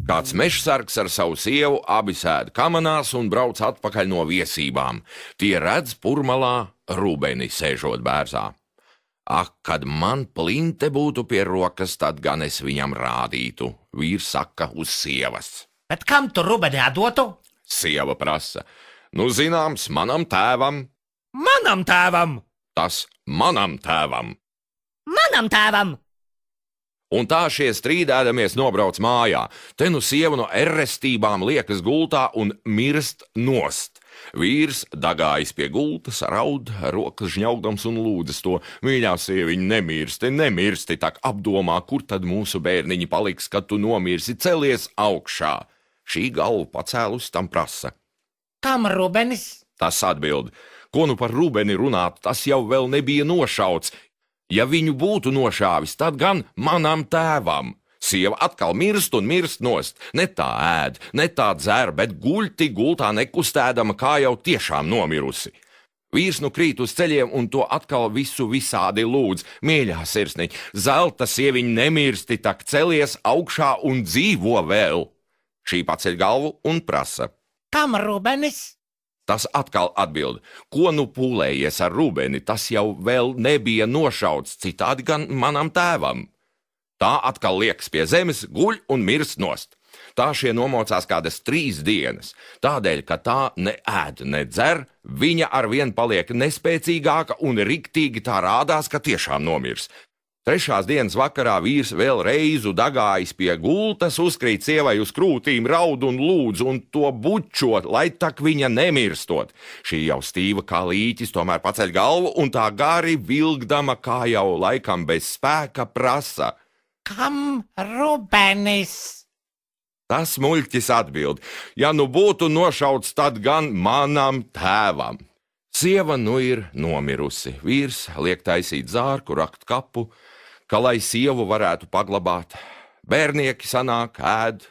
Kāds mežsargs ar savu sievu abi sēd kamanās un brauc atpakaļ no viesībām. Tie redz purmalā Rubeni sēžot bērzā. Ak, kad man plinte būtu pie rokas, tad gan es viņam rādītu, vīrs saka uz sievas. Bet kam tu Rubeni atdotu? Sieva prasa. Nu, zināms, manam tēvam. Manam tēvam! Tas manam tēvam. Manam tēvam! Un tā šie strīdēdamies nobrauc mājā. Te nu sieva no errestībām liekas gultā un mirst nost. Vīrs dagājas pie gultas, raud, rokas žņaugdams un lūdzas to. Mīļā sieviņa, nemirsti, tak apdomā, kur tad mūsu bērniņi paliks, kad tu nomirsi, celies augšā. Šī galva pacēlus tam prasa. Kam Rubenis? Tas atbild. Ko nu par Rubeni runāt, tas jau vēl nebija nošauts. Ja viņu būtu nošāvis, tad gan manam tēvam. Sieva atkal mirst un mirst nost. Ne tā ēd, ne tā dzer, bet guļti gultā nekustēdama, kā jau tiešām nomirusi. Vīrs nu krīt uz ceļiem un to atkal visu visādi lūdz. Mīļā sirsniņ, zelta sieviņ nemirsti, tak celies augšā un dzīvo vēl. Šī paceļ galvu un prasa. Kam Rubenis? Tas atkal atbild, ko nu pūlējies ar Rubeni, tas jau vēl nebija nošauts, citādi gan manam tēvam. Tā atkal liekas pie zemes, guļ un mirst nost. Tā šie nomocās kādas 3 dienas. Tādēļ, ka tā ne ēd, ne dzer, viņa arvien paliek nespēcīgāka un riktīgi tā rādās, ka tiešām nomirs. 3. dienas vakarā vīrs vēl reizu dagājis pie gultas, uzkrīt sievai uz krūtīm, raud un lūdz un to bučot, lai tak viņa nemirstot. Šī jau stīva kā līķis, tomēr paceļ galvu un tā gari vilgdama, kā jau laikam bez spēka prasa. Kam Rubenis? Tas muļķis atbild, ja nu būtu nošauts, tad gan manam tēvam. Sieva nu ir nomirusi, vīrs liek taisīt zārku, rakt kapu, ka lai sievu varētu paglabāt. Bērnieki sanāk, ēd,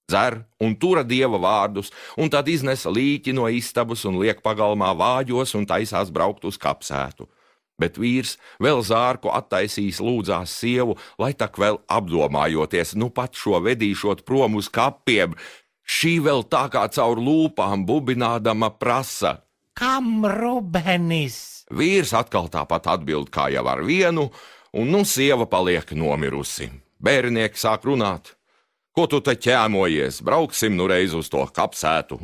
dzer un tura dieva vārdus, un tad iznesa līķi no istabas un liek pagalmā vāģos un taisās braukt uz kapsētu. Bet vīrs vēl zārku attaisīs lūdzās sievu, lai tak vēl apdomājoties, nu pat šo vedīšot prom uz kapiem. Šī vēl tā kā caur lūpām bubinādama prasa. Kam Rubenis? Vīrs atkal tāpat atbild kā jau ar vienu, un nu sieva paliek nomirusi. Bērnieki sāk runāt. Ko tu te ķēmojies? Brauksim nu reiz uz to kapsētu.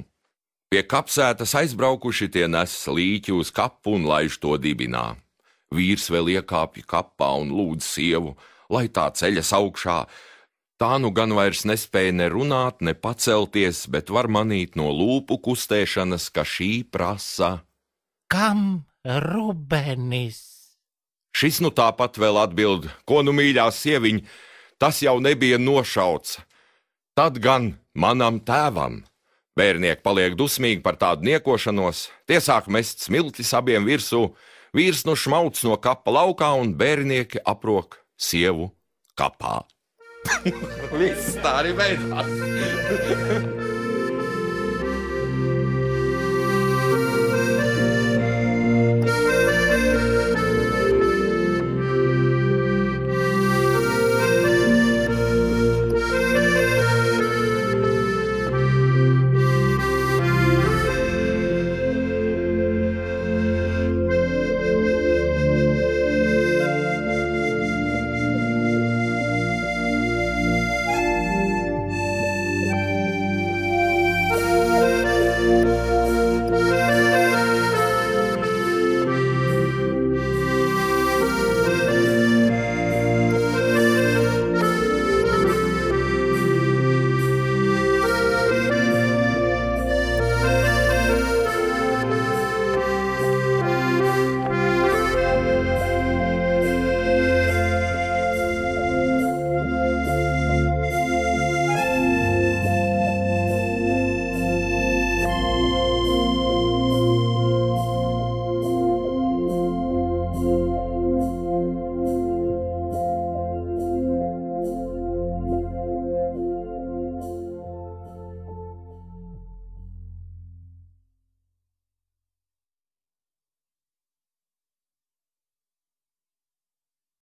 Pie kapsētas aizbraukuši tie nes līķi uz kapu un laiž to dibinā. Vīrs vēl iekāpja kapā un lūdz sievu, lai tā ceļas augšā. Tā nu gan vairs nespēja ne runāt, ne pacelties, bet var manīt no lūpu kustēšanas, ka šī prasa. Kam Rubenis? Šis nu tāpat vēl atbild, ko nu mīļā sieviņ, tas jau nebija nošauts. Tad gan manam tēvam. Bērnieki paliek dusmīgi par tādu niekošanos, tie sāk mest smiltis abiem virsū, vīrs nu šmauc no kapa laukā un bērnieki aprok sievu kapā. Viss tā arī beidzās.